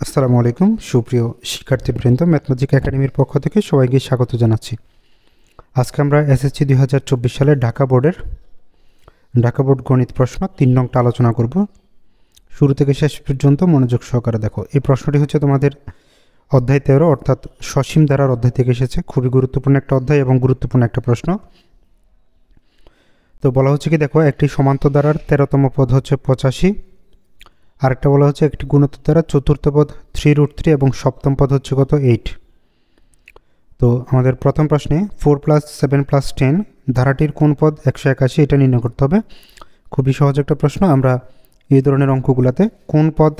আসসালামু আলাইকুম সুপ্রিয় শিক্ষার্থীবৃন্দ, ম্যাথমেটিক একাডেমির পক্ষ থেকে সবাইকে স্বাগত জানাচ্ছি। আজকে আমরা এসএসসি 2024 সালের ঢাকা বোর্ড গণিত প্রশ্ন 3 নংটা আলোচনা করব। শুরু থেকে শেষ পর্যন্ত মনোযোগ সহকারে দেখো। এই প্রশ্নটি হচ্ছে তোমাদের অধ্যায় 13 অর্থাৎ সসীম ধারার অধ্যায় থেকে এসেছে। খুবই গুরুত্বপূর্ণ একটা অধ্যায় এবং গুরুত্বপূর্ণ একটা প্রশ্ন। তো বলা হচ্ছে কি, দেখো, একটি সমান্তর ধারার 13তম পদ হচ্ছে 85, আরেকটা বলা হচ্ছে একটি গুণোত্তর দ্বারা চতুর্থ পদ 3√3 এবং সপ্তম পদ হচ্ছে কত 8। তো আমাদের প্রথম প্রশ্নে 4 + 7 + 10 ধারাটির কোন পদ 181 এটা নির্ণয় করতে হবে। খুবই সহজ একটা প্রশ্ন। আমরা এই ধরনের অঙ্কগুলোতে কোন পদ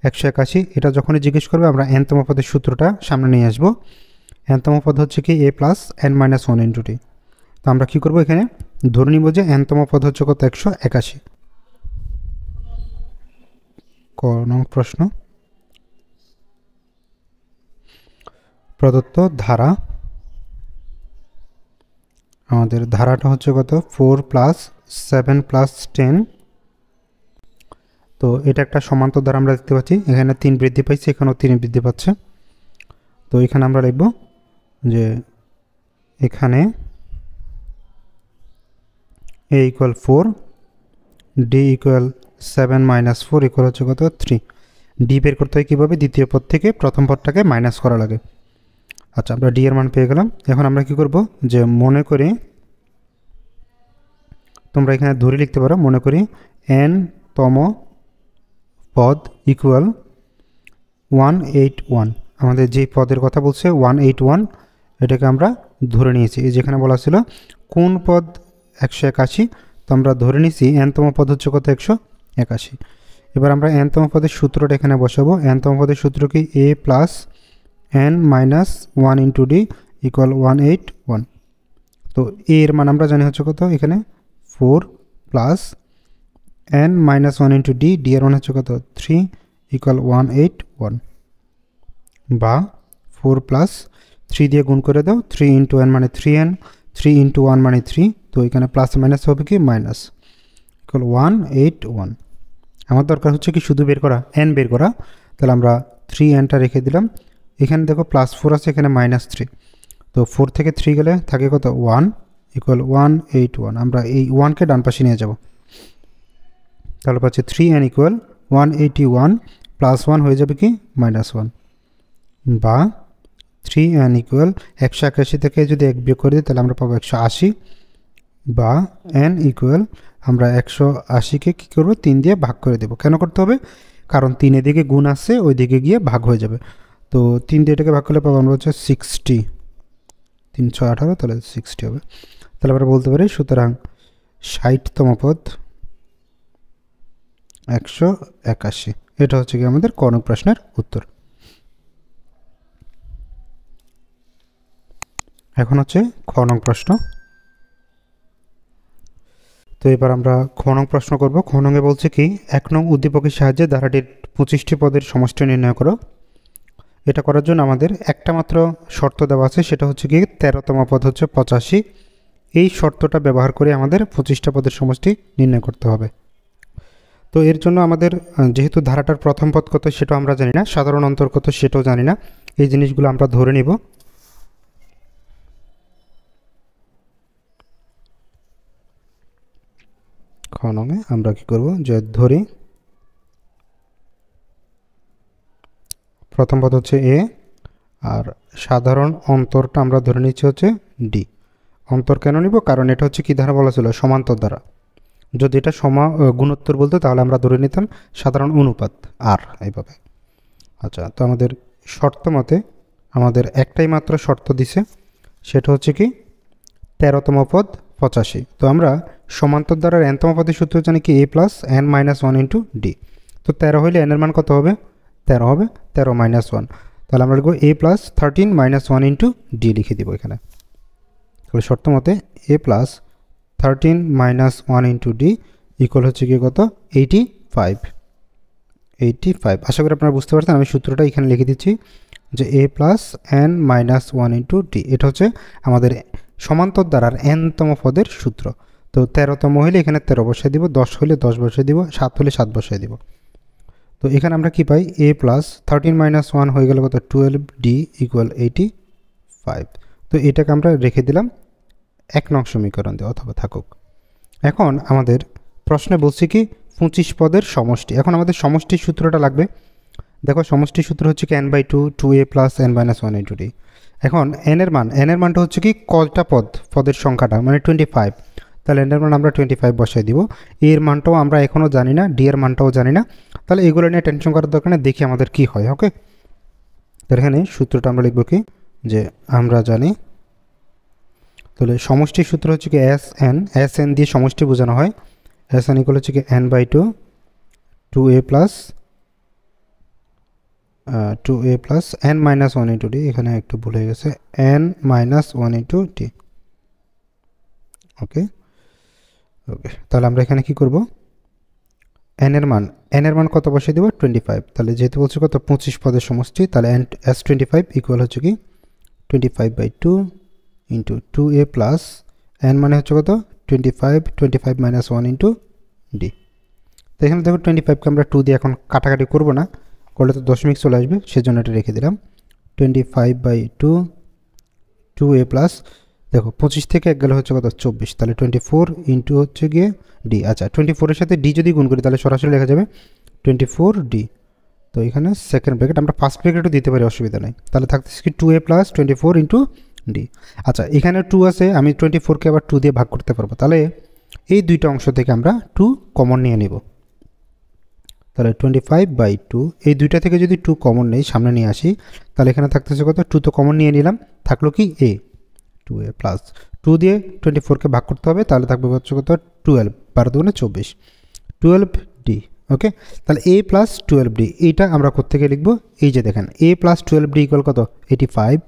181 এটা যখনই জিজ্ঞেস করবে আমরা nতম পদের সূত্রটা সামনে নিয়ে আসবো। nতম পদ হচ্ছে কি a + n - 1 × t। তো আমরা কী করবো, এখানে ধরে নিব যে nতম পদ হচ্ছে কত 181। প্রশ্ন, প্রদত্ত ধারা, আমাদের ধারাটা হচ্ছে কত 4 + 7 + 10। তো এটা একটা সমান্তর ধারা আমরা দেখতে পাচ্ছি, এখানে 3 বৃদ্ধি পাইছে, এখানেও 3 বৃদ্ধি পাচ্ছে। তো এখানে আমরা লিখব যে এখানে a = 4, d = 7 - 4 = হচ্ছে কত 3। ডি বের করতে হয় কীভাবে, দ্বিতীয় পদ থেকে প্রথম পদটাকে মাইনাস করা লাগে। আচ্ছা, আমরা ডি এর মান পেয়ে গেলাম। এখন আমরা কি করব, যে মনে করি, তোমরা এখানে ধরে লিখতে পারো, মনে করি nতম পদ ইকুয়াল 181। আমাদের যে পদের কথা বলছে 181, এটাকে আমরা ধরে নিয়েছি। এই যেখানে বলা ছিল কোন পদ 181, তো আমরা ধরে নিয়েছি nতম পদ হচ্ছে কত 181। এবার আমরা nতম পদের সূত্রটা এখানে বসাবো। nতম পদের সূত্র কি a + n - 1 × d = 181। তো a এর মান আমরা জানি হচ্ছে কত, এখানে 4 + n - 1 × d, d এর মান হচ্ছে কত 3 = 181, বা 4 + 3 দিয়ে গুণ করে দাও, 3 × n মানে 3n, 3 × 1 মানে 3। তো এখানে প্লাস মাইনাস হবে কি মাইনাস, = 181। আমার দরকার হচ্ছে কি শুধু বের করা, n বের করা। তাহলে আমরা 3nটা রেখে দিলাম। এখানে দেখো +4 আছে, এখানে -3। তো 4 থেকে 3 গেলে থাকে কত 1 = 181। আমরা এই 1কে ডান পাশে নিয়ে যাব। তাহলে পাচ্ছি 3n = 181 + 1 হয়ে যাবে কি -1, বা 3n = 181 থেকে যদি 1 বিয়োগ করে দিই তাহলে আমরা পাবো 180, বা n = আমরা 180কে কী করবো 3 দিয়ে ভাগ করে দেবো। কেন করতে হবে, কারণ 3 এদিকে গুণ আসছে, ওই দিকে গিয়ে ভাগ হয়ে যাবে। তো 3 দিয়ে এটাকে ভাগ করলে পাবো আমরা হচ্ছে 60, 3 × 6 = 18, তাহলে 60 হবে। তাহলে আমরা বলতে পারি সুতরাং 60তম পদ 181। এটা হচ্ছে কি আমাদের ক নং প্রশ্নের উত্তর। এখন হচ্ছে খ নং প্রশ্ন। তো এবার আমরা খ নং প্রশ্ন করব। খ নংয়ে বলছে কি, 1 নং উদ্দীপকের সাহায্যে ধারাটির 25টি পদের সমষ্টি নির্ণয় করো। এটা করার জন্য আমাদের একটা মাত্র শর্ত দেওয়া আছে, সেটা হচ্ছে কি 13তম পদ হচ্ছে 85। এই শর্তটা ব্যবহার করে আমাদের 25টা পদের সমষ্টি নির্ণয় করতে হবে। তো এর জন্য আমাদের যেহেতু ধারাটার প্রথম পদ কত সেটাও আমরা জানি না, সাধারণ অন্তর কত সেটাও জানি না, এই জিনিসগুলো আমরা ধরে নিব। খ নংয়ে আমরা কি করব, যে ধরি প্রথম পদ হচ্ছে a, আর সাধারণ অন্তরটা আমরা ধরে নিচ্ছি হচ্ছে d। অন্তর কেন নিব, কারণ এটা হচ্ছে কি ধারা বলা ছিল, সমান্তর ধারা। যদি এটা গুণোত্তর বলতো তাহলে আমরা ধরে নিতাম সাধারণ অনুপাত আর, এইভাবে। আচ্ছা, তো আমাদের শর্ত মতে আমাদের একটাই মাত্র শর্ত দিছে, সেটা হচ্ছে কি 13তম পদ 85। তো আমরা সমান্তর দ্বারার nতম পদের সূত্র জানি কি a + n - 1 × d। তো 13 হইলে n এর মান কত হবে, 13 হবে, 13 - 1। তাহলে আমরা লিখব a + 13 - 1 × d লিখে দিব এখানে। তাহলে শর্ত মতে a + 13 - 1 × d = হচ্ছে কি কত 85। আশা করি আপনারা বুঝতে পারছেন। আমি সূত্রটা এখানে লিখে দিচ্ছি যে a + n - 1 × d, এটা হচ্ছে আমাদের সমান্তর দ্বারার nতম পদের সূত্র। তো 13তম হইলে এখানে 13 বসাই দিব, 10 হলে 10 বসাই দিব, 7 হলে 7 বসাই দিব। তো এখানে আমরা কি পাই a প্লাস 13 মাইনাস 1 হয়ে গেল কত 12d ইকুয়াল 85। তো এটাকে আমরা রেখে দিলাম 1 নং সমীকরণ দিয়ে, অথবা থাকুক। এখন আমাদের প্রশ্নে বলছি কি 25 পদের সমষ্টি। এখন আমাদের সমষ্টির সূত্রটা লাগবে। দেখো সমষ্টির সূত্র হচ্ছে কি n by 2 2a plus n minus 1 into d। এখন n এর মানটা হচ্ছে কি কয়টা পদের সংখ্যাটা, মানে 25। তাহলে n এর মান আমরা 25 বসাই দিব। এর মানটাও আমরা এখনও জানি না, d এর মানটাও জানি না। তাহলে এগুলো নিয়ে টেনশন করার দরকার নেই, দেখি আমাদের কি হয়। ওকে, তাহলে এখানে সূত্রটা আমরা লিখব কি, যে আমরা জানি, তাহলে সমষ্টির সূত্র হচ্ছে কি Sn দিয়ে সমষ্টি বোঝানো হয়। Sn ইকুয়াল হচ্ছে কি n by 2 2a plus n minus 1 into d। এখানে একটু ভুল হয়ে গেছে, n minus 1 into d। Okay, তাহলে আমরা এখানে কি করব, n এর মান কত বসিয়ে দেব 25। তাহলে যেহেতু বলছে কত 25 পদের সমষ্টি, তাহলে s25 ইকুয়াল হচ্ছে কি 25 by 2 into 2a plus n মানে হচ্ছে কত 25 মাইনাস 1 ইন্টু d। তো এখানে দেখো 25কে আমরা 2 দিয়ে এখন কাটাকাটি করব না, করলে তো দশমিক চলে আসবে, সেজন্য এটা রেখে দিলাম 25 বাই 2a প্লাস, দেখো 25 থেকে 1 গেলে হচ্ছে কত 24, তাহলে 24 ইন্টু হচ্ছে গিয়ে d। আচ্ছা 24 এর সাথে d যদি গুণ করি তাহলে সরাসরি লেখা যাবে 24d। তো এখানে সেকেন্ড ব্র্যাকেট, আমরা ফার্স্ট ব্র্যাকেটও দিতে পারি, অসুবিধা নেই। তাহলে থাকতেছে কি 2a প্লাস 24 ইন্টু d। আচ্ছা এখানে 2 আছে, আমি 24কে আবার 2 দিয়ে ভাগ করতে পারবো, তাহলে এই দুইটা অংশ থেকে আমরা 2 কমন নিয়ে নিব। তাহলে 25 বাই 2, এই দুইটা থেকে যদি 2 কমন নেই, সামনে নিয়ে আসি, তাহলে এখানে থাকতেছে কত 2 তো কমন নিয়ে নিলাম, থাকলো কি a 2a প্লাস 2 দিয়ে 24কে ভাগ করতে হবে, তাহলে থাকবে হচ্ছে কত 12, 12 দুগুণে 24, 12d। ওকে, তাহলে a প্লাস 12d, এইটা আমরা কোত্থেকে লিখবো, এই যে দেখেন a প্লাস 12d ইকুয়াল কত 85।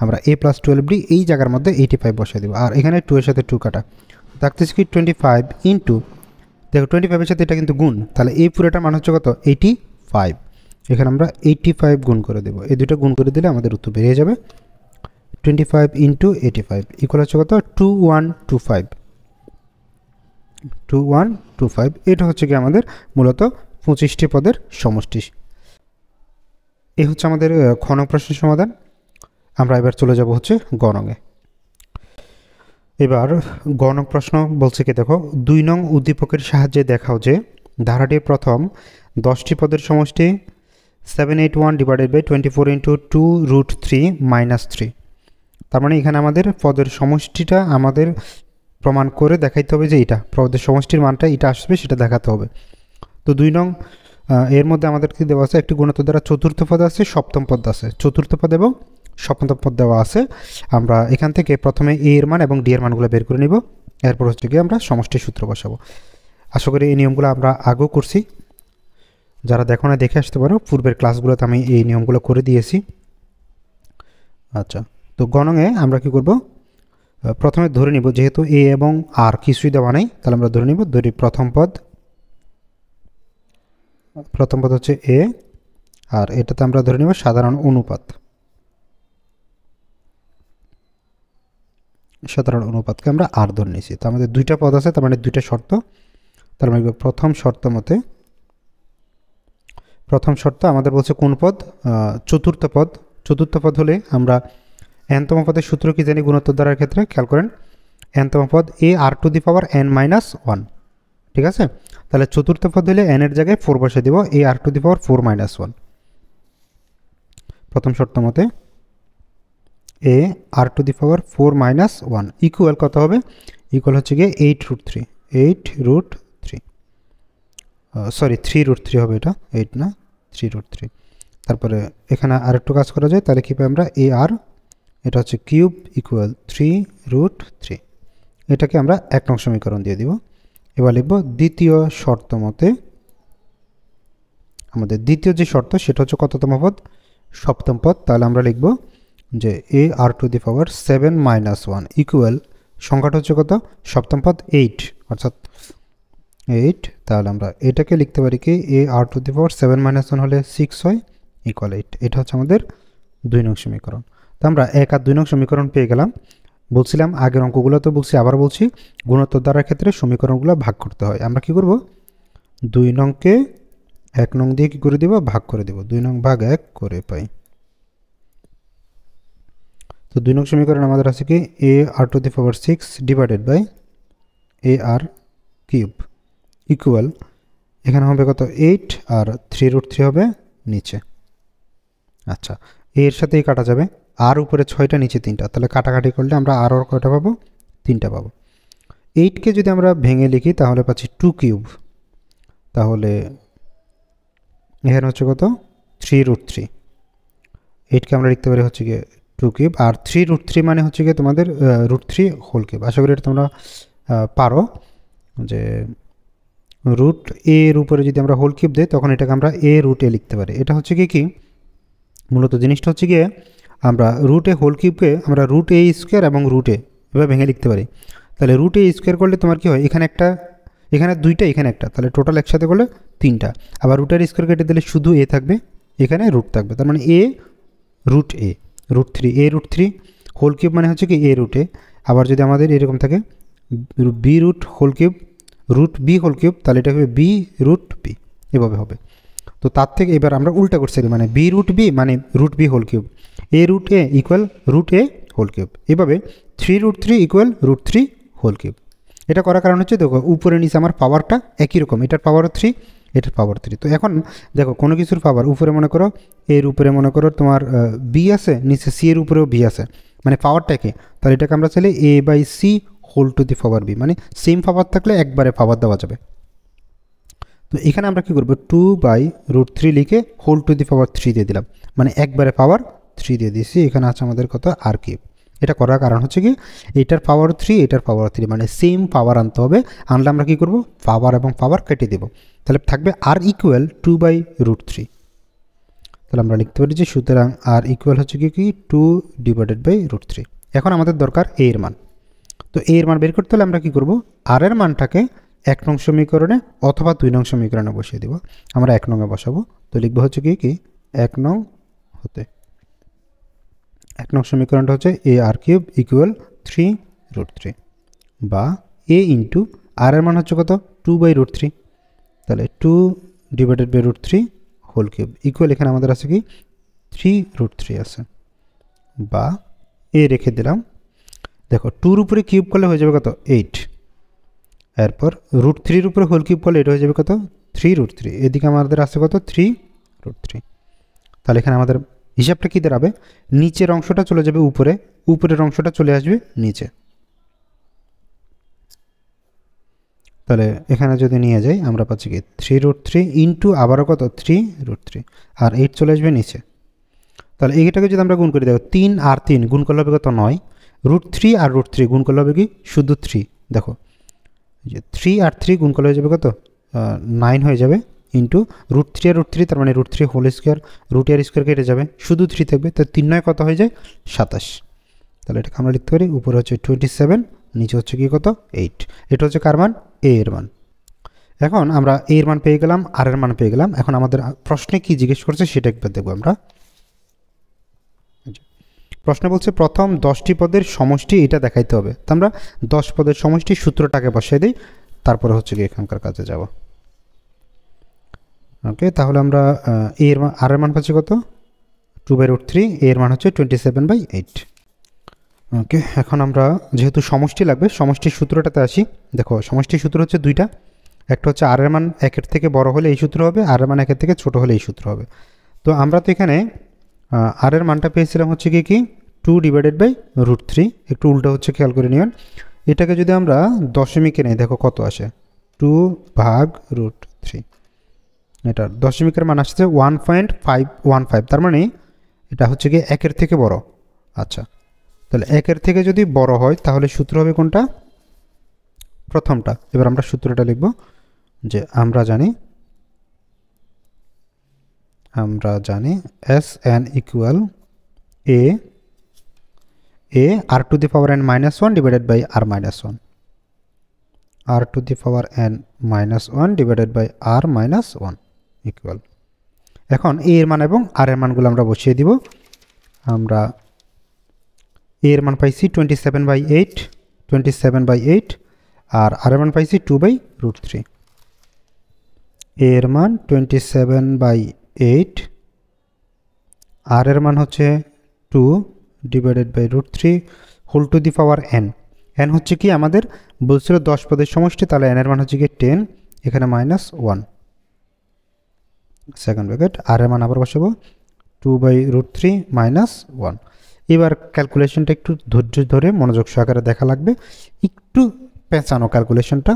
আমরা a প্লাস 12d এই জায়গার মধ্যে 85 বসাই দেবো, আর এখানে 2 এর সাথে 2 কাটা, থাকতেছে কি 25 ইন্টু, দেখো 25 এর সাথে এটা কিন্তু গুণ, তাহলে এই পুরোটার মান হচ্ছে কত 85। এখানে আমরা 85 গুণ করে দেবো, এই দুটো গুণ করে দিলে আমাদের উত্তর বেরিয়ে যাবে 25 ইন্টু 85 ইকুয়াল হচ্ছে কত 2125। এটা হচ্ছে কি আমাদের মূলত 25টি পদের সমষ্টি। এই হচ্ছে আমাদের খ নং প্রশ্নের সমাধান। আমরা এবার চলে যাব হচ্ছে গ নংয়ে। এবার গ নং প্রশ্ন বলছে কি, দেখো 2 নং উদ্দীপকের সাহায্যে দেখাও যে ধারাটির প্রথম 10টি পদের সমষ্টি 781 ডিভাইডেড বাই 24 ইন্টু 2√3 মাইনাস 3। তার মানে এখানে আমাদের পদের সমষ্টিটা আমাদের প্রমাণ করে দেখাইতে হবে যে এটা পদের সমষ্টির মানটা এটা আসবে, সেটা দেখাতে হবে। তো 2 নং এর মধ্যে আমাদের কি দেওয়া আছে, একটি গুণিত দ্বারা চতুর্থ পদ আছে, সপ্তম পদ আছে, চতুর্থ পদ এবং সপ্তম পদ দেওয়া আছে। আমরা এখান থেকে প্রথমে a এর মান এবং d এর মানগুলো বের করে নিব, এরপর হচ্ছে গিয়ে আমরা সমষ্টির সূত্র বসাবো। আশা করি এই নিয়মগুলো আমরা আগেও করছি, যারা দেখো না দেখে আসতে পারো, পূর্বের ক্লাসগুলোতে আমি এই নিয়মগুলো করে দিয়েছি। আচ্ছা, তো গ নংয়ে আমরা কি করব, প্রথমে ধরে নিব যেহেতু a এবং r কিছুই দেওয়া নেই, তাহলে আমরা ধরে নিব প্রথম পদ হচ্ছে a, আর এটাতে আমরা ধরে নিব সাধারণ অনুপাতকে আমরা r ধরে নিয়েছি। তো আমাদের দুইটা পদ আছে, তার মানে দুইটা শর্ত। তার মানে প্রথম শর্ত আমাদের বলছে কোন পদ, চতুর্থ পদ হলে আমরা nতম পদের সূত্র কি জানি গুণোত্তর দ্বারার ক্ষেত্রে, খেয়াল করেন nতম পদ a r two the power n minus 1, ঠিক আছে। তাহলে চতুর্থ পদ হলে n এর জায়গায় 4 বসে দিব, a r two the power 4 minus 1। প্রথম শর্ত মতে a r two the power 4 minus 1 equal কত হবে, ইকুয়াল হচ্ছে গিয়ে 8√3 সরি 3√3 হবে, এটা 8 না 3√3। তারপরে এখানে আরেকটু কাজ করা যায়, তাহলে কি পাই আমরা a r, এটা হচ্ছে কিউব ইকুয়াল 3√3। এটাকে আমরা 1 নং সমীকরণ দিয়ে দিব। এবার লিখব দ্বিতীয় শর্ত মতে, আমাদের দ্বিতীয় যে শর্ত সেটা হচ্ছে কততম পদ, সপ্তম পদ। তাহলে আমরা লিখব যে a r two the power 7 minus 1 equal, সংখ্যাটা হচ্ছে কত সপ্তম পদ 8, অর্থাৎ 8। তাহলে আমরা এটাকে লিখতে পারি কি a r two the power 7 minus 1 হলে 6 হয়, ইকুয়াল 8। এটা হচ্ছে আমাদের 2 নং সমীকরণ। তো আমরা 1 আর 2 নং সমীকরণ পেয়ে গেলাম। বলছিলাম আগের অঙ্কগুলো তো বলছি, আবার বলছি, গুণোত্তর দ্বারার ক্ষেত্রে সমীকরণগুলো ভাগ করতে হয়। আমরা কি করব, 2 নংকে 1 নং দিয়ে কী করে দেব, ভাগ করে দেব, 2 নং ভাগ 1 করে পাই। তো 2 নং সমীকরণ আমাদের আছে কি ar⁶ divided by ar³ equal, এখানে হবে কত 8 আর 3√3 হবে নিচে। আচ্ছা, এর সাথেই কাটা যাবে, আর উপরে 6টা নিচে 3টা, তাহলে কাটাকাটি করলে আমরা আর কয়টা পাবো, 3টা পাবো। 8কে যদি আমরা ভেঙে লিখি তাহলে পাচ্ছি 2³ তাহলে এখানে হচ্ছে কত 3√3। 8কে আমরা লিখতে পারি হচ্ছে গিয়ে 2³ আর 3√3 মানে হচ্ছে গিয়ে তোমাদের √3 হোল কিউব। আশা করি এটা তোমরা পারো যে রুট এর উপরে যদি আমরা হোল কিউব দিই তখন এটাকে আমরা a√a লিখতে পারি। এটা হচ্ছে কি মূলত জিনিসটা হচ্ছে গিয়ে আমরা √a হোল কিউবকে আমরা √a² এবং √a এভাবে ভেঙে লিখতে পারি। তাহলে √a² করলে তোমার কি হয়, এখানে একটা, এখানে 2টা, এখানে একটা, তাহলে টোটাল একসাথে করলে 3টা। আবার √a² কেটে দিলে শুধু a থাকবে, এখানে রুট থাকবে, তার মানে a √a √3 a√3 whole cube মানে হচ্ছে কি a√a। আবার যদি আমাদের এরকম থাকে b √ whole cube √b whole cube তাহলে এটা হবে b√b, এভাবে হবে। তো তার থেকে এবার আমরা উল্টা করছি, মানে b√b মানে √b whole cube, a√a equal √a whole cube, এভাবে 3√3 ইকুয়াল √3 হোল কিউব। এটা করার কারণ হচ্ছে দেখো উপরে নিচে আমার পাওয়ারটা একই রকম, এটার পাওয়ার 3 এটার পাওয়ার 3। তো এখন দেখো কোনো কিছুর পাওয়ার উপরে মনে করো এর উপরে মনে করো তোমার b আছে, নিচে c এর উপরেও b আছে, মানে পাওয়ারটা একই, তাহলে এটাকে আমরা চাইলে a/c whole to the power b, মানে সেম পাওয়ার থাকলে একবারে পাওয়ার দেওয়া যাবে। তো এখানে আমরা কী করবো 2/√3 লিখে হোল টু দি পাওয়ার 3 দিয়ে দিলাম, মানে একবারে পাওয়ার 3 দিয়ে দিয়েছি। এখানে আছে আমাদের কত r³। এটা করার কারণ হচ্ছে কি এটার পাওয়ার 3 এটার পাওয়ার 3, মানে সেম পাওয়ার আনতে হবে, আনলে আমরা কী করবো পাওয়ার এবং পাওয়ার কেটে দেব, তাহলে থাকবে r ইকুয়াল 2/√3। তাহলে আমরা লিখতে পারি যে সুতরাং r ইকুয়াল হচ্ছে কি 2/√3। এখন আমাদের দরকার a এর মান। তো a এর মান বের করতে হলে আমরা কী করবো, r এর মানটাকে 1 নং সমীকরণে অথবা 2 নং সমীকরণে বসিয়ে দেব। আমরা 1 নংয়ে বসাবো, তো লিখবো হচ্ছে কি 1 নং হতে 1 নং সমীকরণটা হচ্ছে ar³ ইকুয়াল 3√3 বা a ইন্টু r এর মান হচ্ছে কত 2/√3, তাহলে 2/√3 হোল কিউব ইকুয়াল, এখানে আমাদের আছে কি 3√3 আছে, বা a রেখে দিলাম। দেখো 2-র উপরে কিউব করলে হয়ে যাবে কত 8, এরপর √3-র উপরে হোল কিউব করলে এটা হয়ে যাবে কত 3√3, এদিকে আমাদের আছে কত 3√3। তাহলে এখানে আমাদের হিসাবটা কী দাঁড়াবে, নিচের অংশটা চলে যাবে উপরে, উপরের অংশটা চলে আসবে নিচে। তাহলে এখানে যদি নিয়ে যাই আমরা পাচ্ছি কি 3√3 ইন্টু আবারও কত 3√3 আর 8 চলে আসবে নিচে। তাহলে এইটাকে যদি আমরা গুণ করে দেবো 3 আর 3 গুণ করলে হবে কত 9, √3 আর √3 গুণ করলে হবে কি শুধু 3। দেখো যে 3 আর 3 গুণ করলে হয়ে যাবে কত 9 হয়ে যাবে, ইন্টু √3 আর √3 তার মানে √3 হোল স্কোয়ার, √r² কেটে যাবে, শুধু 3 থাকবে, তো 3 9 কত হয়ে যায় 27। তাহলে এটাকে আমরা লিখতে পারি উপরে হচ্ছে 27, নিচে হচ্ছে কি কত 8। এটা হচ্ছে কার মান, a এর মান। এখন আমরা a এর মান পেয়ে গেলাম, r এর মান পেয়ে গেলাম। এখন আমাদের প্রশ্নে কি জিজ্ঞেস করছে সেটা একবার দেখব আমরা। প্রশ্নে বলছে প্রথম 10টি পদের সমষ্টি এটা দেখাইতে হবে, তো আমরা 10 পদের সমষ্টির সূত্রটাকে বসিয়ে দিই, তারপরে হচ্ছে কি এখানকার কাজে যাব। ওকে, তাহলে আমরা r এর মান পাচ্ছি কত 2/√3, a এর মান হচ্ছে 27/8। ওকে, এখন আমরা যেহেতু সমষ্টি লাগবে সমষ্টির সূত্রটাতে আসি। দেখো সমষ্টির সূত্র হচ্ছে দুইটা, একটা হচ্ছে r এর মান 1-এর থেকে বড় হলে এই সূত্র হবে, r এর মান 1-এর থেকে ছোট হলে এই সূত্র হবে। তো আমরা তো এখানে r এর মানটা পেয়েছিলাম হচ্ছে কি 2/√3, একটু উল্টো হচ্ছে খেয়াল করে নিবেন। এটাকে যদি আমরা দশমিকে নেই দেখো কত আসে 2/√3, এটা দশমিকের মান আসছে 1.515, তার মানে এটা হচ্ছে কি 1-এর থেকে বড়। আচ্ছা, তাহলে 1-এর থেকে যদি বড় হয় তাহলে সূত্র হবে কোনটা, প্রথমটা। এবার আমরা সূত্রটা লিখব যে আমরা জানি Sn equal a r⁴n -1 divided by r - 1, r⁴n -1 divided by r - 1 equal. এখন a এর মান এবং r এর মানগুলো আমরা বসিয়ে দিব। আমরা a এর মান পাইছি 27/8 আর r এর মান পাইছি 2/√3। এ এর মান 27/8, আর এর মান হচ্ছে 2 divided by √3 whole to the power n। n হচ্ছে কি আমাদের বলছিল 10 পদের সমষ্টি, তাহলে n এর মান হচ্ছে কি 10, এখানে -1 সেকেন্ড ব্র্যাকেট, আর এর মান আবার বসাবো 2/√3 -1। এবার ক্যালকুলেশনটা একটু ধৈর্য ধরে মনোযোগ সহকারে দেখা লাগবে, একটু পেঁচানো ক্যালকুলেশনটা,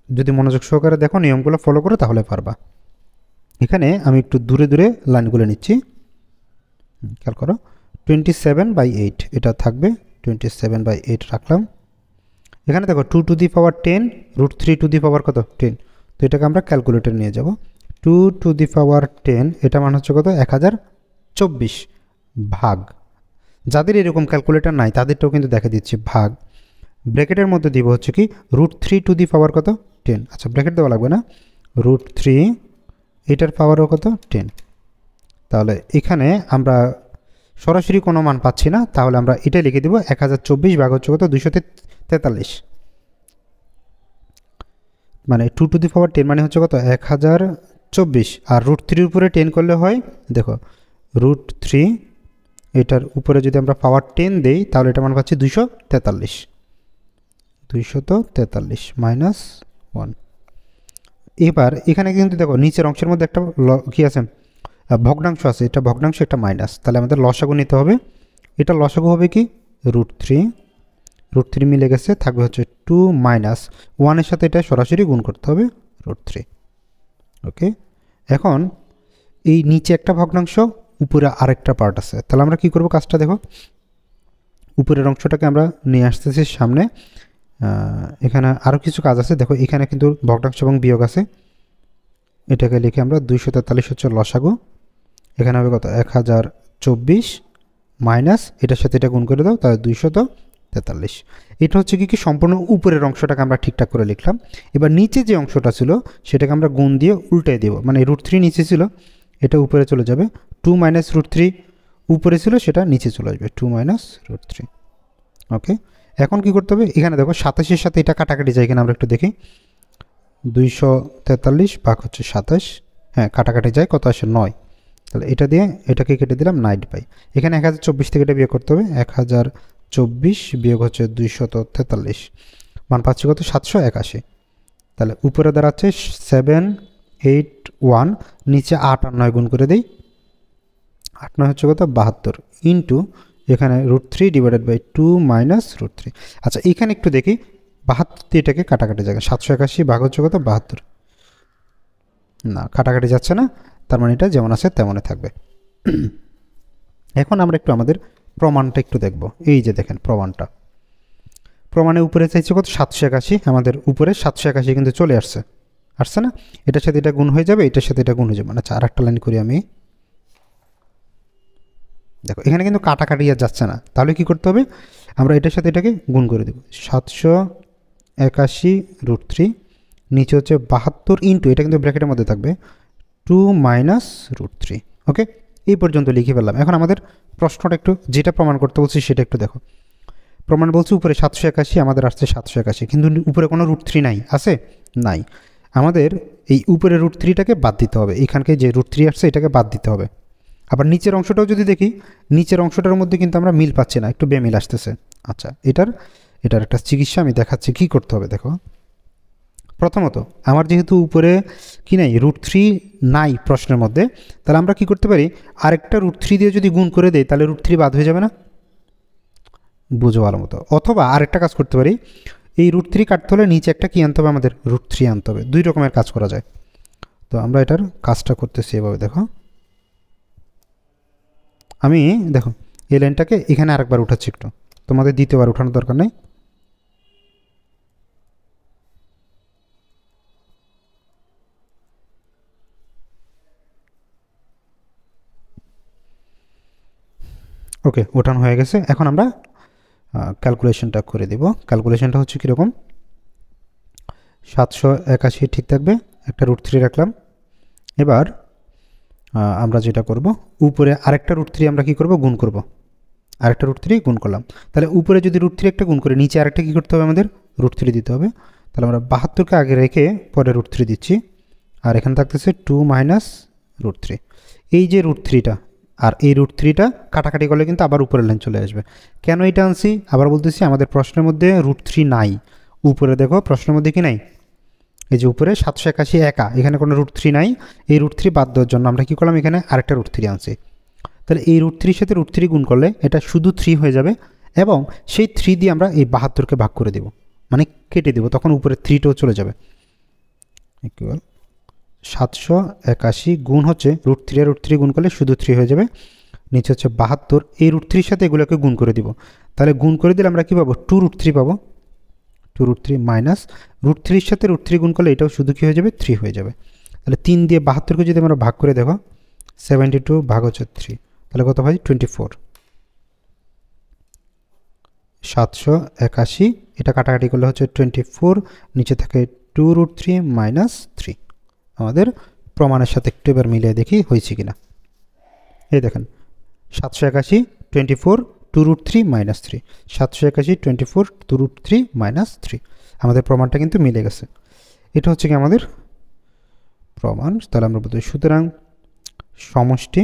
যদি মনোযোগ সহকারে দেখো নিয়মগুলো ফলো করো তাহলে পারবা। এখানে আমি একটু দূরে দূরে লাইনগুলো নিচ্ছি, খেয়াল করো 27/8 এটা থাকবে, 27/8 রাখলাম। এখানে দেখো 2 two the power 10 √3 two the পাওয়ার কত 10, তো এটাকে আমরা ক্যালকুলেটর নিয়ে যাব। 2 টু দি পাওয়ার 10 এটা মান হচ্ছে কত 1024 ভাগ, যাদের এরকম ক্যালকুলেটর নাই তাদেরটাও কিন্তু দেখে দিচ্ছি ভাগ, ব্র্যাকেটের মধ্যে দিব হচ্ছে কি √3 টু দি পাওয়ার কত 10, আচ্ছা ব্র্যাকেট দেওয়া লাগবে না, √3 এটার পাওয়ারও কত 10। তাহলে এখানে আমরা সরাসরি কোনো মান পাচ্ছি না, তাহলে আমরা এটা লিখে দিব 1024 ভাগ হচ্ছে কত 243, মানে 2 টু দি পাওয়ার 10 মানে হচ্ছে কত 1024, আর √3 উপরে 10 করলে হয় দেখো √3 এটার উপরে যদি আমরা পাওয়ার 10 দেই তাহলে এটা মান পাচ্ছি 243 -1। এবার এখানে কিন্তু দেখো নিচের অংশের মধ্যে একটা কি আছে ভগ্নাংশ আছে, এটা ভগ্নাংশ একটা মাইনাস, তাহলে আমাদের লসাগু নিতে হবে। এটা লসাগু হবে কি √3 মিলে গেছে, থাকবে হচ্ছে 2 - 1 এর সাথে এটা সরাসরি গুণ করতে হবে √3। ওকে, এখন এই নিচে একটা ভগ্নাংশ উপরে আরেকটা পার্ট আছে, তাহলে আমরা কি করব কাজটা দেখো, উপরের অংশটাকে আমরা নিয়ে আসতেছি সামনে, এখানে আরও কিছু কাজ আছে, দেখো এখানে কিন্তু ভগ্নাংশ এবং বিয়োগ আছে, এটাকে লিখে আমরা 243 হচ্ছে লসাগু, এখানে হবে কত 1024 মাইনাস এটার সাথে এটা গুণ করে দাও, তাহলে 243। এটা হচ্ছে কি সম্পূর্ণ উপরের অংশটাকে আমরা ঠিকঠাক করে লিখলাম। এবার নিচে যে অংশটা ছিল সেটাকে আমরা গুণ দিয়ে উল্টাই দেব, মানে √3 নিচে ছিল এটা উপরে চলে যাবে, 2 - √3 উপরে ছিল সেটা নিচে চলে আসবে, 2 - √3। ওকে, এখন কি করতে হবে, এখানে দেখো 27-এর সাথে এটা কাটাকাটি যায় কিনা আমরা একটু দেখি, 243 ভাগ হচ্ছে 27, হ্যাঁ কাটাকাটি যায়, কত আসে 9, তাহলে এটা দিয়ে এটাকে কেটে দিলাম 9 পাই। এখানে 1024 থেকে এটা বিয়োগ করতে হবে, 1024 বিয়োগ হচ্ছে 243, মান পাচ্ছি কত 781, তাহলে উপরে দাঁড়াচ্ছে 781, নিচে 8 আর 9 গুণ করে দেই, 8 9 হচ্ছে কত 72 ইন্টু এখানে √3 ডিভাইডেড বাই 2 - √3। আচ্ছা এখানে একটু দেখি 72 এটাকে কাটাকাটি যাবে, 781 ভাগ হচ্ছে কত 72, না কাটাকাটি যাচ্ছে না, তার মানে এটা যেমন আছে তেমনই থাকবে। এখন আমরা একটু আমাদের প্রমাণটা একটু দেখব, এই যে দেখেন প্রমাণে উপরে চাইছে কত 781, আমাদের উপরে 781 কিন্তু চলে আসছে না, এটার সাথে এটা গুণ হয়ে যাবে, এটার সাথে এটা গুণ হয়ে যাবে। আচ্ছা আর একটা লাইন করি আমি, দেখো এখানে কিন্তু কাটাকাটি আর যাচ্ছে না, তাহলে কি করতে হবে, আমরা এটার সাথে এটাকে গুণ করে দেব, 781 √3 নিচে হচ্ছে 72 ইন্টু এটা কিন্তু ব্র্যাকেটের মধ্যে থাকবে 2 - √3। ওকে, এই পর্যন্ত লিখে ফেললাম। এখন আমাদের প্রশ্নটা একটু যেটা প্রমাণ করতে বলছি সেটা একটু দেখো, প্রমাণ বলছি উপরে 781, আমাদের আসছে 781, কিন্তু উপরে কোনো √3 নাই, আছে নাই, আমাদের এই উপরে √3টাকে বাদ দিতে হবে, এখানকে যে √3 আসছে এটাকে বাদ দিতে হবে। আবার নিচের অংশটাও যদি দেখি, নিচের অংশটার মধ্যে কিন্তু আমরা মিল পাচ্ছি না, একটু বেমিল আসতেছে। আচ্ছা এটার একটা চিকিৎসা আমি দেখাচ্ছি কি করতে হবে। দেখো প্রথমত আমার যেহেতু উপরে কি নাই √3 নাই প্রশ্নের মধ্যে, তাহলে আমরা কি করতে পারি, আরেকটা √3 দিয়ে যদি গুণ করে দেই তাহলে √3 বাদ হয়ে যাবে না, বুঝো ভালো মতো। অথবা আরেকটা কাজ করতে পারি, এই √3 কাটতে হলে নিচে একটা কি আনতে হবে, আমাদের √3 আনতে হবে, দুই রকমের কাজ করা যায়। তো আমরা এটার কাজটা করতেছি এভাবে, দেখো আমি দেখো এই লাইনটাকে এখানে আরেকবার উঠাচ্ছি, একটু তোমাদের দ্বিতীয়বার উঠানোর দরকার নেই। ওকে, ওঠানো হয়ে গেছে। এখন আমরা ক্যালকুলেশনটা করে দেব। ক্যালকুলেশনটা হচ্ছে কীরকম, 781 ঠিক থাকবে, একটা √3 রাখলাম। এবার আমরা যেটা করব, উপরে আরেকটা √3 আমরা কি করব, গুণ করব, আরেকটা √3 গুণ করলাম। তাহলে উপরে যদি √3 একটা গুণ করে নিচে আরেকটা কী করতে হবে, আমাদের √3 দিতে হবে। তাহলে আমরা 72কে আগে রেখে পরে √3 দিচ্ছি, আর এখানে থাকতেছে 2 মাইনাস রুট থ্রি। এই যে রুট থ্রিটা আর এই রুট থ্রিটা কাটাকাটি করলে কিন্তু আবার উপরের লাইন চলে আসবে। কেন এটা আনছি আবার বলতেছি, আমাদের প্রশ্নের মধ্যে রুট থ্রি নাই। উপরে দেখো প্রশ্নের মধ্যে কি নাই, এই যে উপরে 781 একা, এখানে কোনো রুট থ্রি নাই। এই রুট থ্রি বাদ দেওয়ার জন্য আমরা কী করলাম, এখানে আরেকটা রুট থ্রি আনছি। তাহলে এই রুট থ্রির সাথে রুট থ্রি গুণ করলে এটা শুধু 3 হয়ে যাবে, এবং সেই 3 দিয়ে আমরা এই 72কে ভাগ করে দেব, মানে কেটে দেব, তখন উপরে 3টাও চলে যাবে। ইকুয়াল 781 গুণ হচ্ছে রুট থ্রি আর রুট থ্রি গুণ করলে শুধু 3 হয়ে যাবে, নিচে হচ্ছে 72। এই রুট থ্রির সাথে এগুলোকে গুণ করে দিব। তাহলে গুণ করে দিলে আমরা কী পাবো, 2 রুট থ্রি পাবো। 2 রুট থ্রি মাইনাস রুট থ্রির সাথে রুট থ্রি গুণ করলে এটাও শুধু কী হয়ে যাবে, 3 হয়ে যাবে। তাহলে 3 দিয়ে 72কে যদি আমরা ভাগ করে দেখো, 72 ভাগ হচ্ছে 3, তাহলে কত হয় 24। 781 এটা কাটাকাটি করলে হচ্ছে 24, নিচে থাকে 2 রুট থ্রি মাইনাস 3। আমাদের প্রমাণের সাথে একটু এবার মিলিয়ে দেখি হয়েছে কিনা। এই দেখেন 781 24 2 root three minus 3, 781 24 2 root three minus 3। আমাদের প্রমাণটা কিন্তু মিলে গেছে। এটা হচ্ছে কি আমাদের প্রমাণ। তাহলে আমরা বলতে, সুতরাং সমষ্টি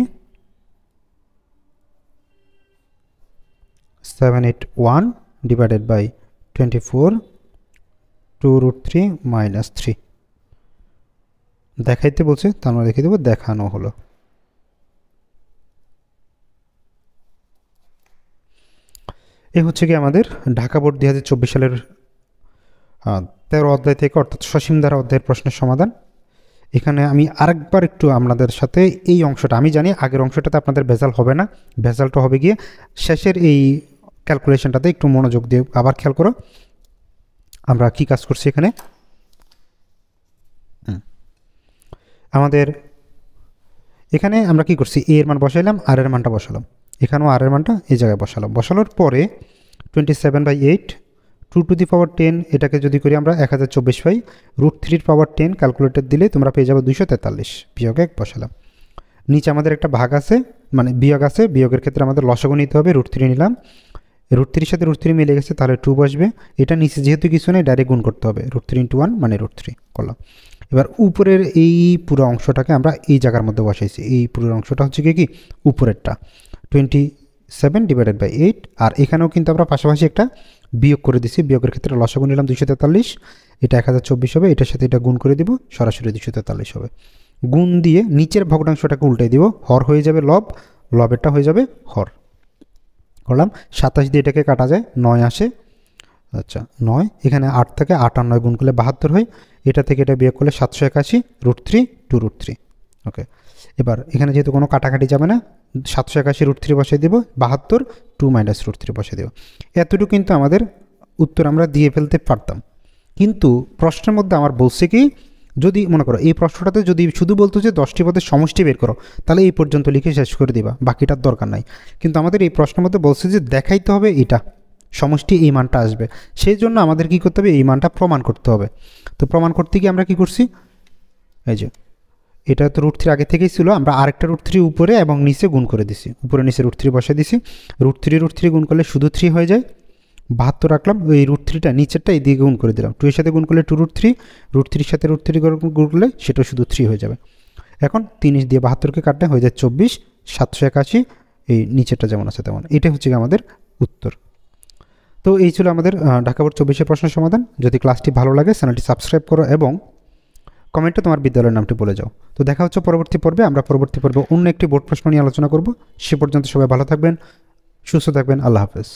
781 divided by 24 2 root three minus 3 দেখাইতে বলছে, তার আমরা লিখে দেবো দেখানো হলো। এ হচ্ছে কি আমাদের ঢাকা বোর্ড 2024 সালের 13 অধ্যায় থেকে, অর্থাৎ সসীম ধারা অধ্যায়ের প্রশ্নের সমাধান। এখানে আমি আরেকবার একটু আপনাদের সাথে এই অংশটা, আমি জানি আগের অংশটাতে আপনাদের ভেজাল হবে না, ভেজালটা হবে গিয়ে শেষের এই ক্যালকুলেশনটাতে। একটু মনোযোগ দিয়ে আবার খেয়াল করো আমরা কি কাজ করছি এখানে। আমাদের এখানে আমরা কি করছি, এ এর মান বসাইলাম, আর এর মানটা বসালাম, এখানেও আর এর মানটা এই জায়গায় বসালাম। বসানোর পরে 27/8 2 টু দি পাওয়ার 10, এটাকে যদি করি আমরা 1024 পাই, রুট থ্রির পাওয়ার 10 ক্যালকুলেটর দিলে তোমরা পেয়ে যাবে 243, বিয়োগ 1 বসালাম। নিচে আমাদের একটা ভাগ আছে, মানে বিয়োগ আছে, বিয়োগের ক্ষেত্রে আমাদের লসাগু নিতে হবে, রুট থ্রি নিলাম, রুট থ্রির সাথে রুট থ্রি মিলে গেছে, তাহলে 2 বসবে। এটা নিচে যেহেতু কিছু নেই ডাইরেক্ট গুণ করতে হবে, রুট থ্রি ইন্টু 1 মানে রুট থ্রি করলাম। এবার উপরের এই পুরো অংশটাকে আমরা এই জায়গার মধ্যে বসাইছি। এই পুরো অংশটা হচ্ছে কি উপরেরটা 27 ডিভাইডেড বাই 8, আর এখানেও কিন্তু আমরা পাশাপাশি একটা বিয়োগ করে দিছি। বিয়োগের ক্ষেত্রে লসাগু নিলাম 243, এটা 1024 হবে, এটার সাথে এটা গুণ করে দিব, সরাসরি 243 হবে। গুণ দিয়ে নিচের ভগ্নাংশটাকে উল্টে দিব, হর হয়ে যাবে লব, লবেরটা হয়ে যাবে হর। করলাম 27 দিয়ে এটাকে কাটা যায়, 9 আসে, আচ্ছা 9, এখানে 8 থেকে 8 আর 9 গুণ করলে 72 হয়, এটা থেকে এটা বিয়োগ করলে 781 রুট থ্রি 2 রুট থ্রি। ওকে, এবার এখানে যেহেতু কোনো কাটাকাটি যাবে না, 781 রুট থ্রি বসিয়ে দেবো, 72 2 মাইনাস রুট থ্রি বসিয়ে দেবো। এতটুকু কিন্তু আমাদের উত্তর আমরা দিয়ে ফেলতে পারতাম, কিন্তু প্রশ্নের মধ্যে আমার বলছে কি, যদি মনে করো এই প্রশ্নটাতে যদি শুধু বলতো যে 10টি পদের সমষ্টি বের করো, তাহলে এই পর্যন্ত লিখে শেষ করে দিবা, বাকিটার দরকার নাই। কিন্তু আমাদের এই প্রশ্নের মধ্যে বলছে যে দেখাইতে হবে এটা সমষ্টি এই মানটা আসবে, সেই জন্য আমাদের কি করতে হবে, এই মানটা প্রমাণ করতে হবে। তো প্রমাণ করতে গিয়ে আমরা কি করছি, এই যে এটা তো রুট থ্রি আগে থেকেই ছিল, আমরা আরেকটা রুট থ্রি উপরে এবং নিচে গুণ করে দিছি, উপরে নিচে রুট থ্রি বসে দিছি, রুট থ্রি গুণ করলে শুধু 3 হয়ে যায়, 72 রাখলাম, ওই রুট থ্রিটা নিচেরটা এই দিকে গুণ করে দিলাম, 2 এর সাথে গুণ করলে 2 রুট থ্রি, রুট থ্রির সাথে রুট থ্রি গুণ করলে সেটা শুধু 3 হয়ে যাবে। এখন 3 দিয়ে 72কে কাটলে হয়ে যায় 24, 781, এই নিচেরটা যেমন আছে তেমন। এটাই হচ্ছে আমাদের উত্তর। তো এই ছিল আমাদের ঢাকা বোর্ড 24-এর প্রশ্নের সমাধান। যদি ক্লাসটি ভালো লাগে চ্যানেলটি সাবস্ক্রাইব করো এবং কমেন্টে তোমার বিদ্যালয়ের নামটি বলে যাও। তো দেখা হচ্ছে পরবর্তী পর্বে। আমরা পরবর্তী পর্বে অন্য একটি বোর্ড প্রশ্ন নিয়ে আলোচনা করব। সে পর্যন্ত সবাই ভালো থাকবেন, সুস্থ থাকবেন। আল্লাহ হাফেজ।